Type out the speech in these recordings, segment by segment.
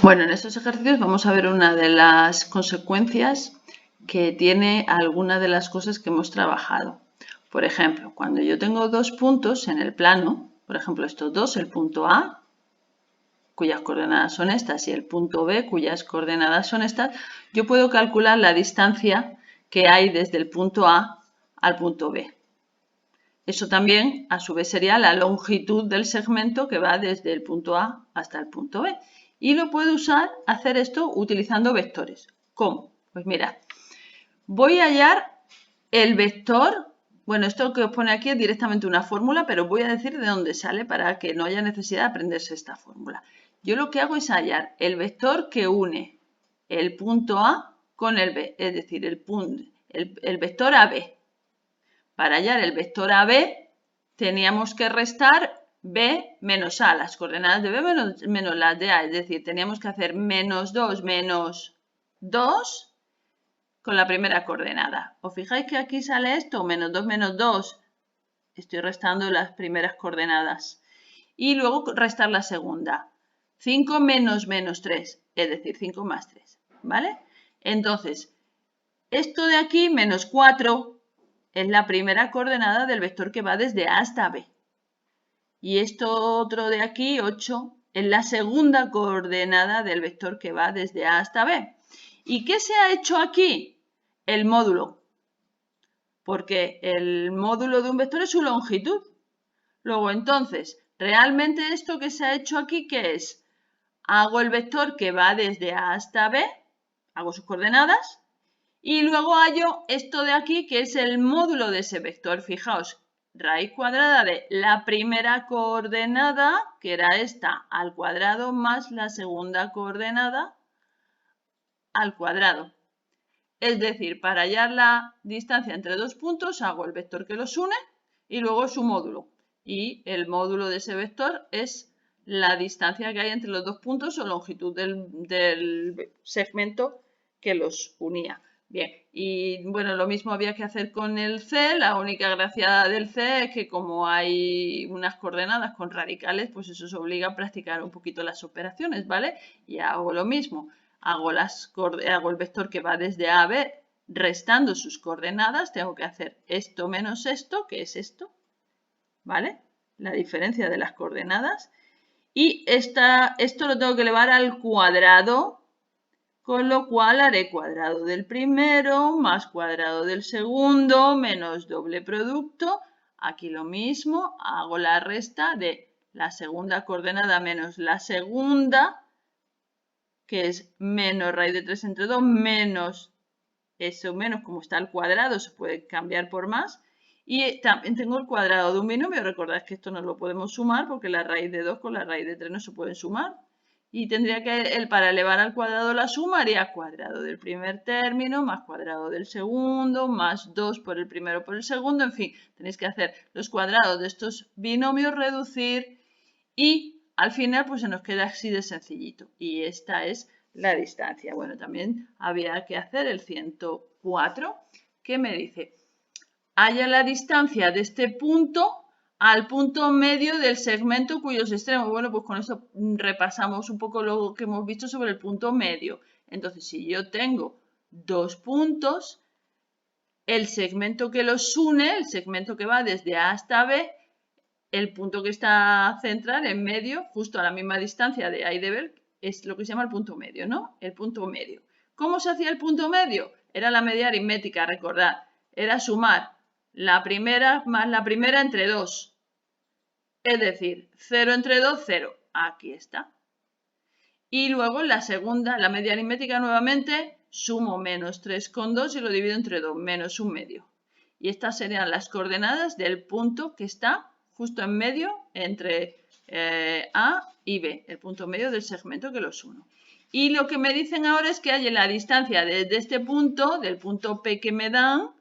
Bueno, en estos ejercicios vamos a ver una de las consecuencias que tiene alguna de las cosas que hemos trabajado. Por ejemplo, cuando yo tengo dos puntos en el plano, por ejemplo estos dos, el punto A, cuyas coordenadas son estas, y el punto B, cuyas coordenadas son estas, yo puedo calcular la distancia que hay desde el punto A al punto B. Eso también, a su vez, sería la longitud del segmento que va desde el punto A hasta el punto B. Y lo puedo hacer esto utilizando vectores. ¿Cómo? Pues mira, voy a hallar el vector. Bueno, esto que os pone aquí es directamente una fórmula, pero voy a decir de dónde sale para que no haya necesidad de aprenderse esta fórmula. Yo lo que hago es hallar el vector que une el punto A con el B, es decir, el vector AB. Para hallar el vector AB teníamos que restar B menos A, las coordenadas de B menos las de A, es decir, teníamos que hacer menos 2 menos 2 con la primera coordenada. ¿Os fijáis que aquí sale esto? Menos 2. Estoy restando las primeras coordenadas. Y luego restar la segunda. 5 menos 3, es decir, 5 más 3. ¿Vale? Entonces, esto de aquí, menos 4, es la primera coordenada del vector que va desde A hasta B. Y esto otro de aquí, 8, es la segunda coordenada del vector que va desde A hasta B. ¿Y qué se ha hecho aquí? El módulo. Porque el módulo de un vector es su longitud. Luego, entonces, realmente esto que se ha hecho aquí, ¿qué es? Hago el vector que va desde A hasta B, hago sus coordenadas, y luego hallo esto de aquí, que es el módulo de ese vector. Fijaos, raíz cuadrada de la primera coordenada, que era esta, al cuadrado, más la segunda coordenada al cuadrado. Es decir, para hallar la distancia entre dos puntos, hago el vector que los une y luego su módulo. Y el módulo de ese vector es la distancia que hay entre los dos puntos o longitud del segmento que los unía. Bien, y bueno, lo mismo había que hacer con el C. La única gracia del C es que como hay unas coordenadas con radicales, pues eso os obliga a practicar un poquito las operaciones, ¿vale? Y hago lo mismo. Hago el vector que va desde A a B, restando sus coordenadas. Tengo que hacer esto menos esto, que es esto, ¿vale? La diferencia de las coordenadas. Y esto lo tengo que elevar al cuadrado, con lo cual haré cuadrado del primero más cuadrado del segundo menos doble producto. Aquí lo mismo, hago la resta de la segunda coordenada menos la segunda, que es menos raíz de 3 entre 2, menos eso, menos como está al cuadrado, se puede cambiar por más. Y también tengo el cuadrado de un binomio. Recordad que esto no lo podemos sumar porque la raíz de 2 con la raíz de 3 no se pueden sumar. Y tendría que, para elevar al cuadrado la suma, haría cuadrado del primer término más cuadrado del segundo, más 2 por el primero por el segundo. En fin, tenéis que hacer los cuadrados de estos binomios, reducir y al final pues se nos queda así de sencillito. Y esta es la distancia. Bueno, también había que hacer el 104, que me dice, halla la distancia de este punto al punto medio del segmento cuyos extremos. Bueno, pues con eso repasamos un poco lo que hemos visto sobre el punto medio. Entonces, si yo tengo dos puntos, el segmento que los une, el segmento que va desde A hasta B, el punto que está central en medio, justo a la misma distancia de A y de B, es lo que se llama el punto medio, ¿no? El punto medio. ¿Cómo se hacía el punto medio? Era la media aritmética, recordad. Era sumar la primera más la primera entre 2. Es decir, 0 entre 2, 0. Aquí está. Y luego la segunda, la media aritmética nuevamente, sumo menos 3,2 y lo divido entre 2, menos un medio. Y estas serían las coordenadas del punto que está justo en medio entre A y B, el punto medio del segmento que los uno. Y lo que me dicen ahora es que hay la distancia desde este punto, del punto P que me dan,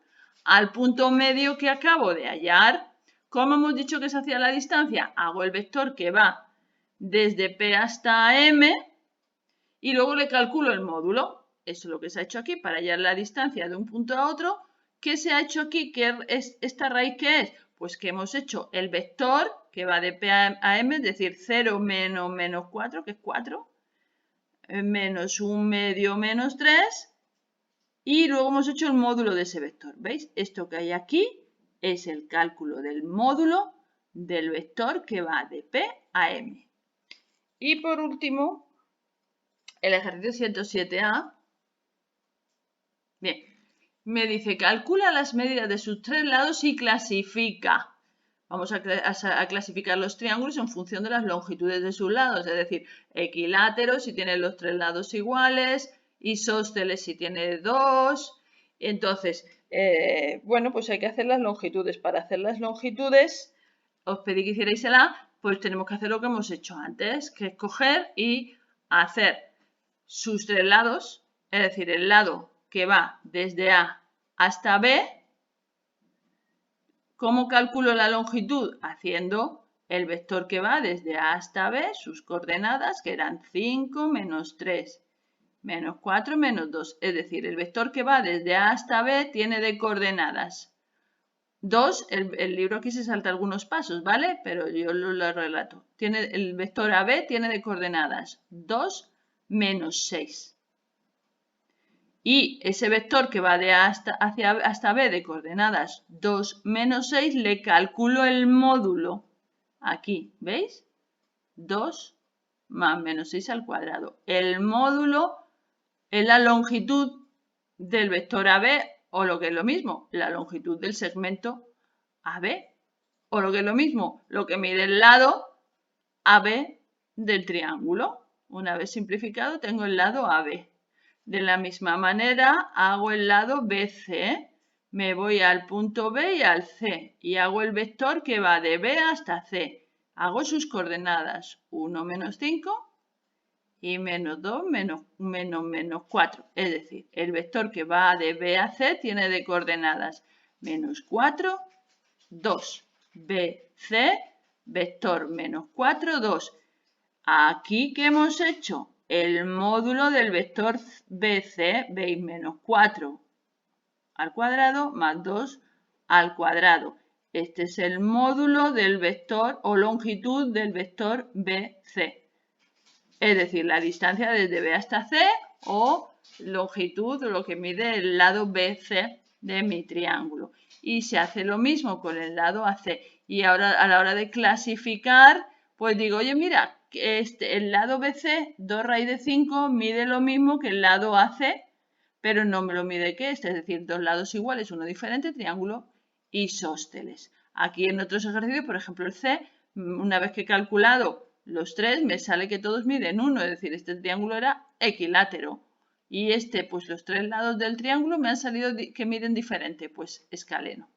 al punto medio que acabo de hallar. ¿Cómo hemos dicho que se hacía la distancia? Hago el vector que va desde P hasta M y luego le calculo el módulo. Eso es lo que se ha hecho aquí para hallar la distancia de un punto a otro. ¿Qué se ha hecho aquí? ¿Qué es esta raíz qué es? Pues que hemos hecho el vector que va de P a M, es decir, 0 menos 4, que es 4, menos 1/2 menos 3 y luego hemos hecho el módulo de ese vector. ¿Veis? Esto que hay aquí es el cálculo del módulo del vector que va de P a M. Y por último, el ejercicio 107A. Bien, me dice calcula las medidas de sus tres lados y clasifica. Vamos a clasificar los triángulos en función de las longitudes de sus lados, es decir, equiláteros si tienen los tres lados iguales, isósceles si tiene dos. Entonces, bueno, pues hay que hacer las longitudes. Para hacer las longitudes, os pedí que hicierais el A, pues tenemos que hacer lo que hemos hecho antes, que es coger y hacer sus tres lados, es decir, el lado que va desde A hasta B. ¿Cómo calculo la longitud? Haciendo el vector que va desde A hasta B, sus coordenadas, que eran 5, menos 3, menos 4, menos 2. Es decir, el vector que va desde A hasta B tiene de coordenadas 2. El libro aquí se salta algunos pasos, ¿vale? Pero yo lo relato. El vector AB tiene de coordenadas 2, menos 6. Y ese vector que va de A hasta B de coordenadas 2, menos 6, le calculo el módulo. Aquí, ¿veis? 2 más menos 6 al cuadrado. El módulo es la longitud del vector AB, o lo que es lo mismo, la longitud del segmento AB. O lo que es lo mismo, lo que mide el lado AB del triángulo. Una vez simplificado, tengo el lado AB. De la misma manera, hago el lado BC. Me voy al punto B y al C y hago el vector que va de B hasta C. Hago sus coordenadas 1, menos 5 y menos 2, menos 4. Es decir, el vector que va de B a C tiene de coordenadas menos 4, 2. B, C, vector menos 4, 2. Aquí, ¿qué hemos hecho? El módulo del vector BC, veis, menos 4 al cuadrado más 2 al cuadrado. Este es el módulo del vector o longitud del vector BC. Es decir, la distancia desde B hasta C o longitud, lo que mide el lado BC de mi triángulo. Y se hace lo mismo con el lado AC. Y ahora a la hora de clasificar, pues digo, oye, mira, el lado BC, 2 raíz de 5, mide lo mismo que el lado AC, pero no me lo mide que este, es decir, dos lados iguales, uno diferente, triángulo isósceles. Aquí en otros ejercicios, por ejemplo el C, una vez que he calculado los tres, me sale que todos miden 1, es decir, este triángulo era equilátero. Y este, pues los tres lados del triángulo me han salido que miden diferente, pues escaleno.